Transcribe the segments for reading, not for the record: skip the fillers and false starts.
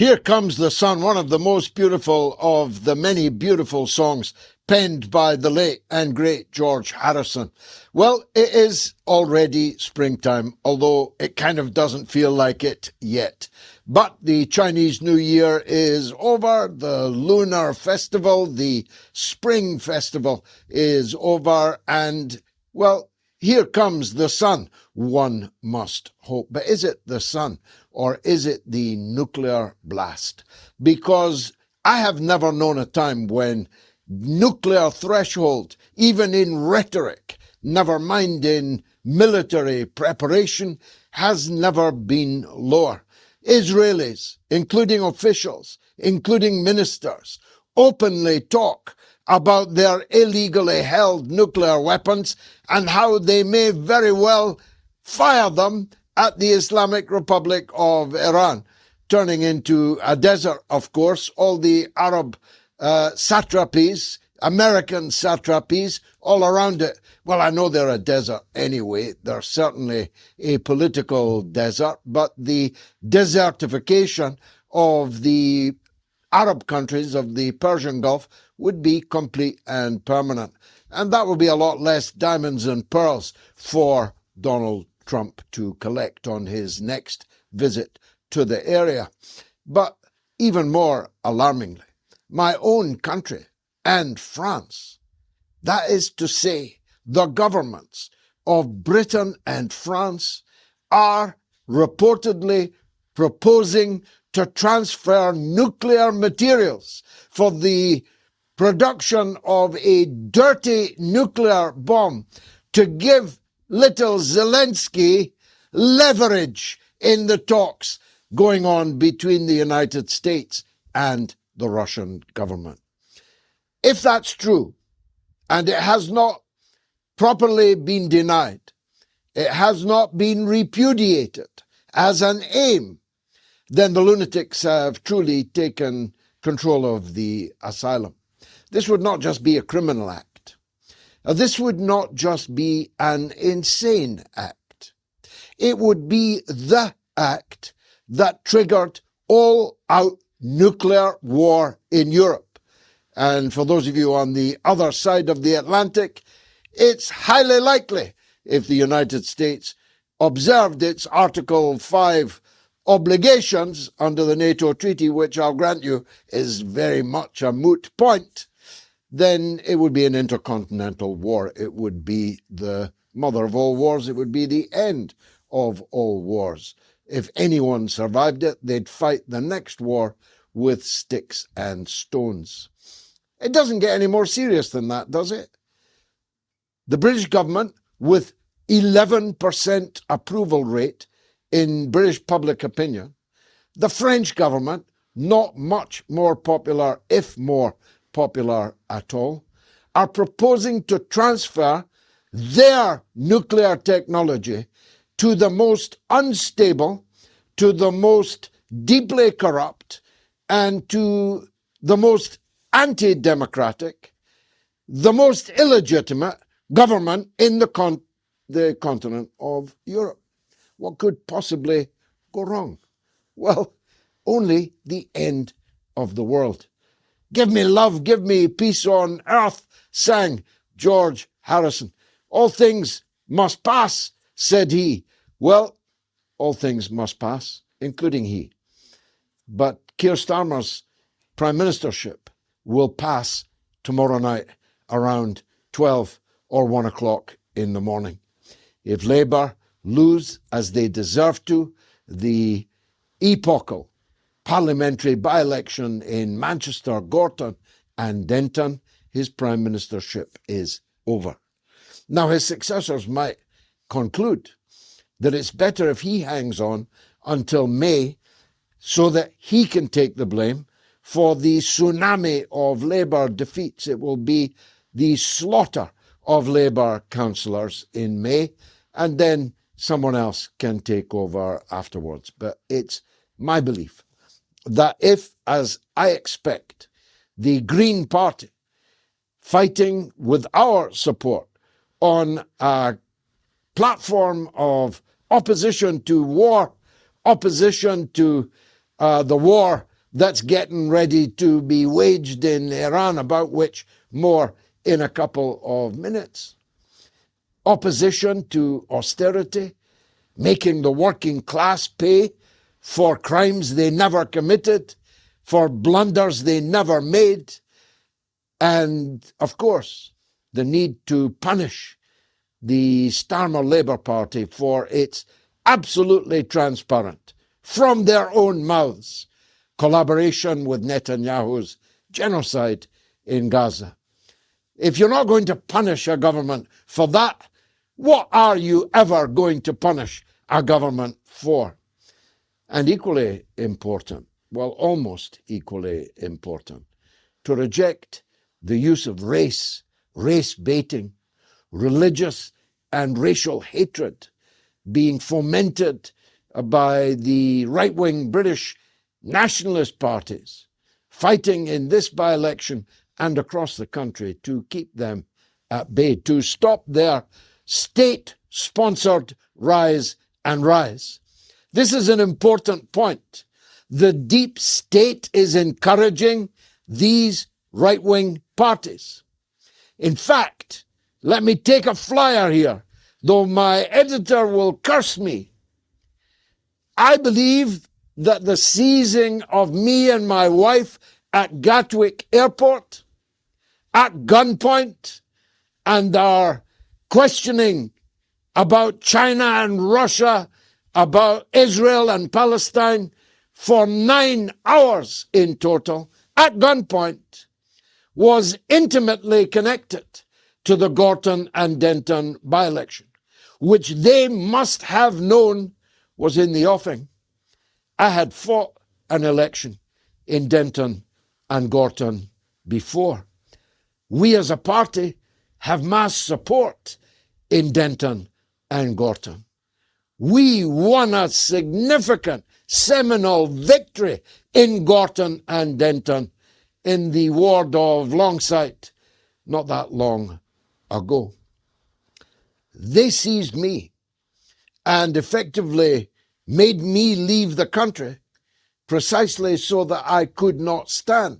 Here Comes the Sun, one of the most beautiful of the many beautiful songs penned by the late and great George Harrison. Well, it is already springtime, although it kind of doesn't feel like it yet. But the Chinese New Year is over, the Lunar Festival, the Spring Festival is over, and, well, here comes the sun, one must hope. But is it the sun or is it the nuclear blast? Because I have never known a time when nuclear threshold, even in rhetoric, never mind in military preparation, has never been lower. Israelis, including officials, including ministers, openly talk about their illegally held nuclear weapons and how they may very well fire them at the Islamic Republic of Iran, turning into a desert, of course. All the Arab satrapies, American satrapies, all around it. Well, I know they're a desert anyway. They're certainly a political desert, but the desertification of the Arab countries of the Persian Gulf would be complete and permanent. And that would be a lot less diamonds and pearls for Donald Trump to collect on his next visit to the area. But even more alarmingly, my own country and France, that is to say, the governments of Britain and France, are reportedly proposing to transfer nuclear materials for the production of a dirty nuclear bomb to give little Zelensky leverage in the talks going on between the United States and the Russian government. If that's true, and it has not properly been denied, it has not been repudiated as an aim, then the lunatics have truly taken control of the asylum. This would not just be a criminal act. This would not just be an insane act. It would be the act that triggered all-out nuclear war in Europe. And for those of you on the other side of the Atlantic, it's highly likely, if the United States observed its Article 5 obligations under the NATO treaty, which I'll grant you is very much a moot point, then it would be an intercontinental war. It would be the mother of all wars. It would be the end of all wars. If anyone survived it, they'd fight the next war with sticks and stones. It doesn't get any more serious than that, does it? The British government, with 11% approval rate in British public opinion, the French government, not much more popular, if more popular at all, are proposing to transfer their nuclear technology to the most unstable, to the most deeply corrupt, and to the most anti-democratic, the most illegitimate government in the continent of Europe. What could possibly go wrong? Well, only the end of the world. Give me love, give me peace on earth, sang George Harrison. All things must pass, said he. Well, all things must pass, including he. But Keir Starmer's prime ministership will pass tomorrow night around 12 or 1 o'clock in the morning. If Labour lose, as they deserve to, the epochal parliamentary by-election in Manchester, Gorton and Denton, his prime ministership is over. Now, his successors might conclude that it's better if he hangs on until May so that he can take the blame for the tsunami of Labour defeats. It will be the slaughter of Labour councillors in May, and then someone else can take over afterwards. But it's my belief that if, as I expect, the Green Party, fighting with our support on a platform of opposition to war, opposition to the war that's getting ready to be waged in Iran, about which more in a couple of minutes. Opposition to austerity, making the working class pay for crimes they never committed, for blunders they never made, and, of course, the need to punish the Starmer Labour Party for its absolutely transparent, from their own mouths, collaboration with Netanyahu's genocide in Gaza. If you're not going to punish a government for that, what are you ever going to punish a government for? And equally important, well, almost equally important, to reject the use of race baiting, religious and racial hatred being fomented by the right-wing British nationalist parties fighting in this by-election and across the country to keep them at bay, to stop their state-sponsored rise and rise. This is an important point. The deep state is encouraging these right-wing parties. In fact, let me take a flyer here, though my editor will curse me. I believe that the seizing of me and my wife at Gatwick Airport at gunpoint and our questioning about China and Russia, about Israel and Palestine for 9 hours in total at gunpoint was intimately connected to the Gorton and Denton by-election, which they must have known was in the offing. I had fought an election in Denton and Gorton before. We as a party have mass support in Denton and Gorton. We won a significant seminal victory in Gorton and Denton in the ward of Longsight not that long ago. They seized me and effectively made me leave the country precisely so that I could not stand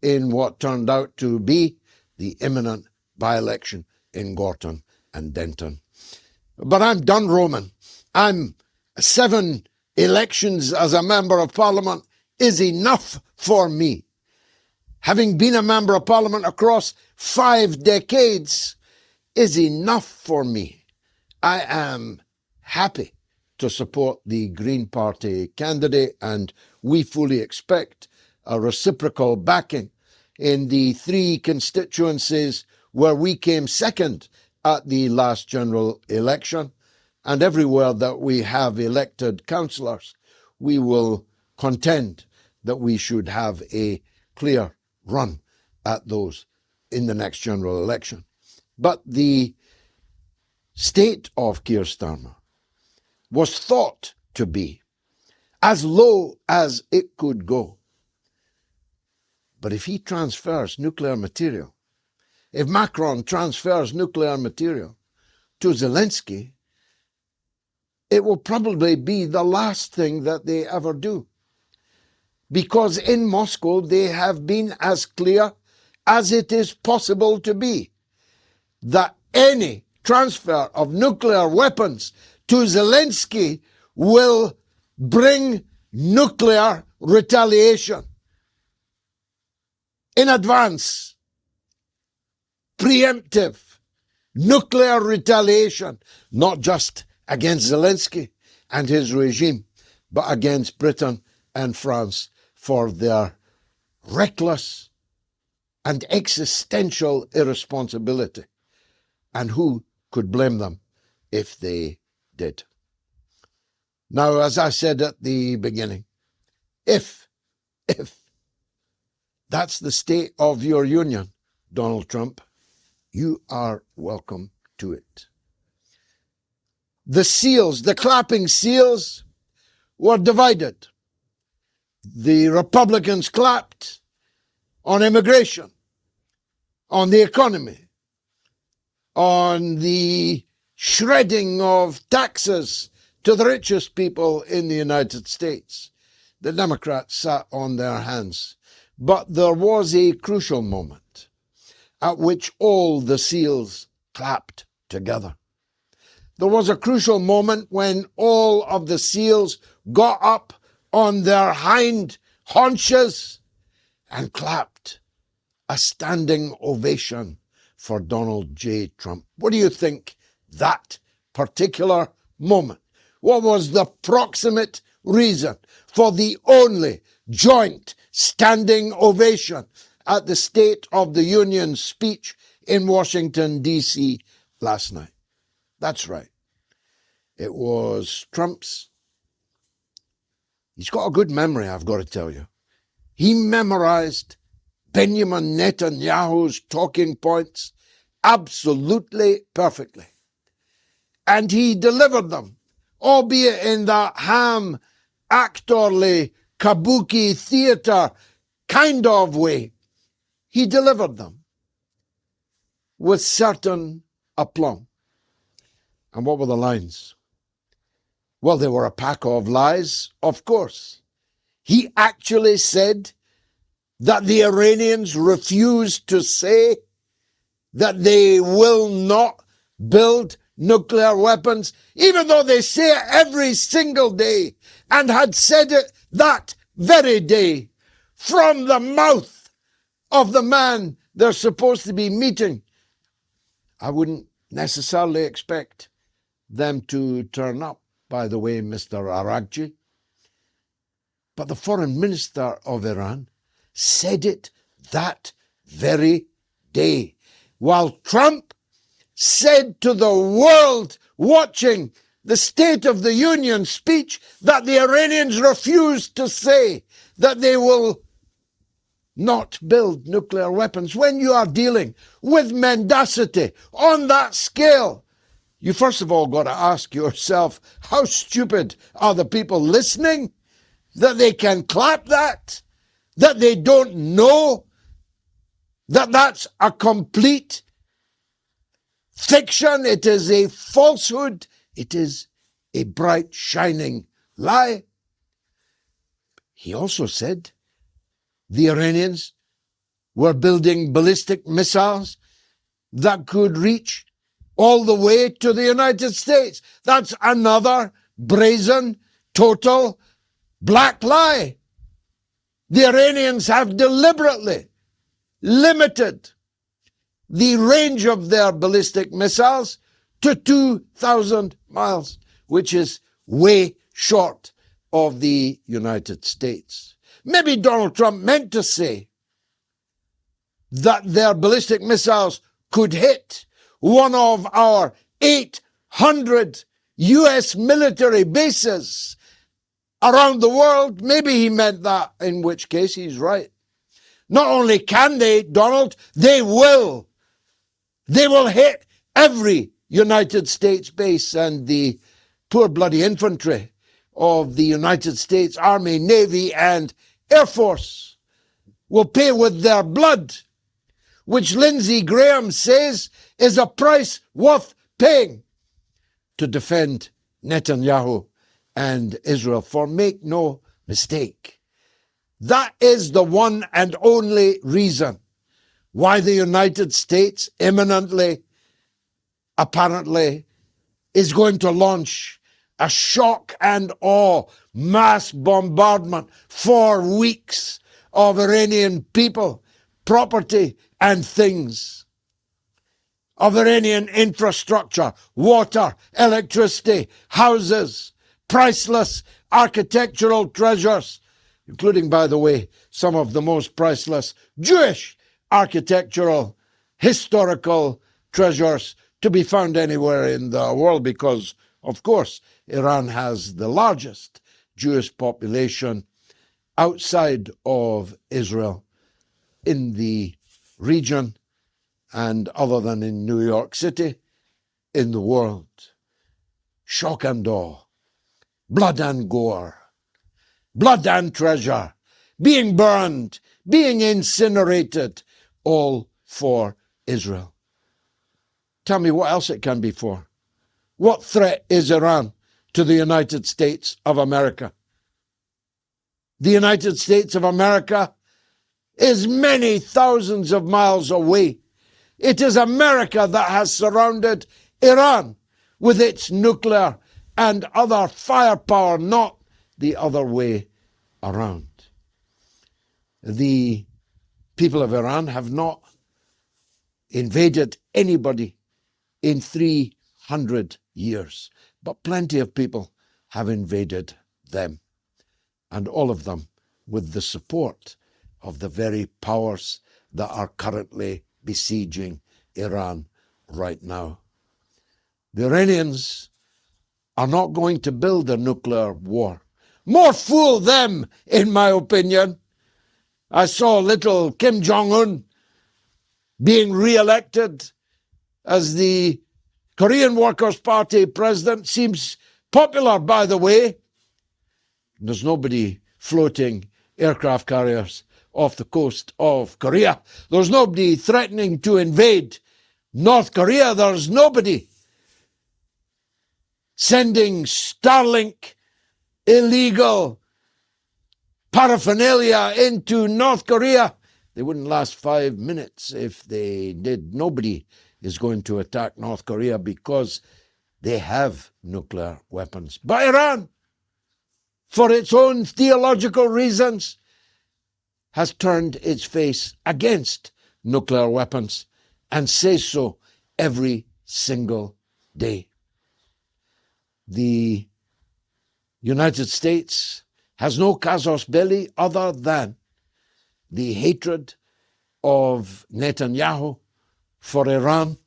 in what turned out to be the imminent by-election in Gorton and Denton. But I'm done roaming. 7 elections as a Member of Parliament is enough for me. Having been a Member of Parliament across 5 decades is enough for me. I am happy to support the Green Party candidate, and we fully expect a reciprocal backing in the 3 constituencies where we came second at the last general election, and everywhere that we have elected councillors, we will contend that we should have a clear run at those in the next general election. But the state of Keir Starmer was thought to be as low as it could go. But if he transfers nuclear material, if Macron transfers nuclear material to Zelensky, it will probably be the last thing that they ever do. Because in Moscow they have been as clear as it is possible to be that any transfer of nuclear weapons to Zelensky will bring nuclear retaliation in advance, preemptive nuclear retaliation, not just against Zelensky and his regime, but against Britain and France for their reckless and existential irresponsibility. And who could blame them if they did? Now, as I said at the beginning, if that's the state of your union, Donald Trump, you are welcome to it. The seals, the clapping seals, were divided. The Republicans clapped on immigration, on the economy, on the shredding of taxes to the richest people in the United States. the Democrats sat on their hands. But there was a crucial moment at which all the seals clapped together. There was a crucial moment when all of the seals got up on their hind haunches and clapped a standing ovation for Donald J. Trump. What do you think that particular moment? What was the proximate reason for the only joint standing ovation at the State of the Union speech in Washington, D.C. last night? That's right. It was Trump's. He's got a good memory, I've got to tell you. He memorized Benjamin Netanyahu's talking points absolutely perfectly. And he delivered them, albeit in that ham, actorly, kabuki theater kind of way. He delivered them with certain aplomb. And what were the lines? Well, they were a pack of lies, of course. He actually said that the Iranians refused to say that they will not build nuclear weapons, even though they say it every single day, and had said it that very day from the mouth of the man they're supposed to be meeting. I wouldn't necessarily expect them to turn up, by the way, Mr. Araghchi. But the foreign minister of Iran said it that very day, while Trump said to the world watching the State of the Union speech that the Iranians refused to say that they will not build nuclear weapons. When you are dealing with mendacity on that scale, you first of all got to ask yourself, how stupid are the people listening that they can clap that they don't know that that's a complete fiction, it is a falsehood, it is a bright, shining lie. He also said the Iranians were building ballistic missiles that could reach all the way to the United States. That's another brazen, total black lie. The Iranians have deliberately limited the range of their ballistic missiles to 2,000 miles, which is way short of the United States. Maybe Donald Trump meant to say that their ballistic missiles could hit one of our 800 U.S. military bases around the world. Maybe he meant that, in which case he's right. Not only can they, Donald, they will. They will hit every United States base, and the poor bloody infantry of the United States Army, Navy, and Air Force will pay with their blood, which Lindsey Graham says is a price worth paying to defend Netanyahu and Israel. For make no mistake, that is the one and only reason why the United States imminently, apparently, is going to launch a shock and awe mass bombardment for weeks of Iranian people, property, and things, of Iranian infrastructure, water, electricity, houses, priceless architectural treasures, including, by the way, some of the most priceless Jewish architectural, historical treasures to be found anywhere in the world, because, of course, Iran has the largest Jewish population outside of Israel in the region, and other than in New York City, in the world. Shock and awe, blood and gore, blood and treasure, being burned, being incinerated, all for Israel. Tell me what else it can be for. What threat is Iran to the United States of America? The United States of America is many thousands of miles away. It is America that has surrounded Iran with its nuclear and other firepower, not the other way around. The people of Iran have not invaded anybody in 300 years, but plenty of people have invaded them, and all of them with the support of the very powers that are currently besieging Iran right now. The Iranians are not going to build a nuclear war. More fool them, in my opinion. I saw little Kim Jong-un being re-elected as the Korean Workers' Party president. Seems popular, by the way. There's nobody floating aircraft carriers off the coast of Korea. There's nobody threatening to invade North Korea. There's nobody sending Starlink illegal paraphernalia into North Korea. They wouldn't last 5 minutes if they did. Nobody is going to attack North Korea because they have nuclear weapons. But Iran, for its own theological reasons, has turned its face against nuclear weapons and says so every single day. The United States has no casus belli other than the hatred of Netanyahu for Iran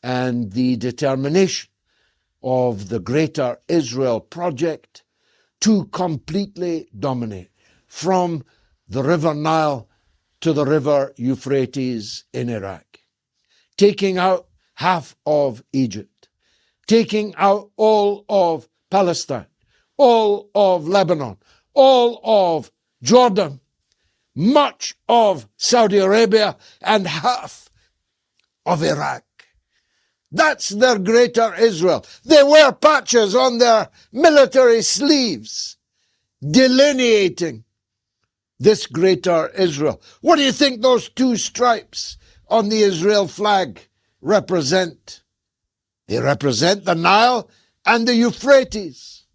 and the determination of the Greater Israel Project to completely dominate from the River Nile to the River Euphrates in Iraq, taking out half of Egypt, taking out all of Palestine, all of Lebanon, all of Jordan, much of Saudi Arabia, and half of Iraq. That's their Greater Israel. They wear patches on their military sleeves delineating this Greater Israel. What do you think those two stripes on the Israel flag represent? They represent the Nile and the Euphrates.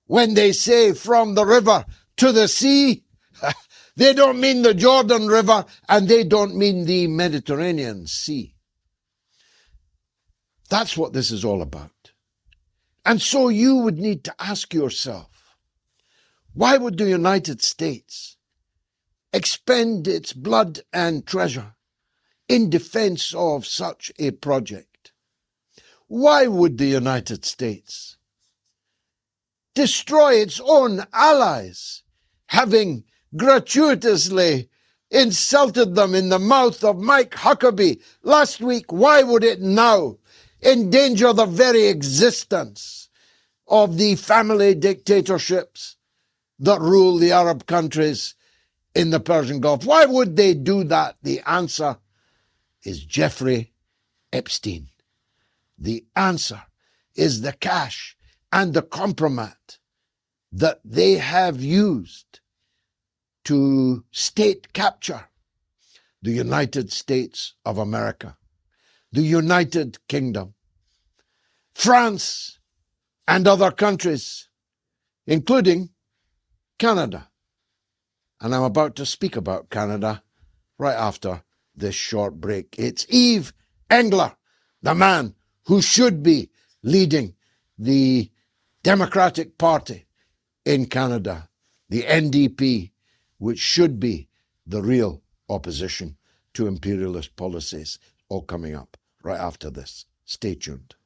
When they say from the river to the sea, they don't mean the Jordan River and they don't mean the Mediterranean Sea. That's what this is all about. And so you would need to ask yourself, why would the United States expend its blood and treasure in defense of such a project? Why would the United States destroy its own allies, having gratuitously insulted them in the mouth of Mike Huckabee last week? Why would it now endanger the very existence of the family dictatorships that rule the Arab countries in the Persian Gulf? Why would they do that? The answer is Jeffrey Epstein. The answer is the cash and the compromat that they have used to state capture the United States of America, the United Kingdom, France, and other countries, including Canada. And I'm about to speak about Canada right after this short break. It's Yves Engler, the man who should be leading the Democratic Party in Canada, the NDP, which should be the real opposition to imperialist policies, all coming up right after this. Stay tuned.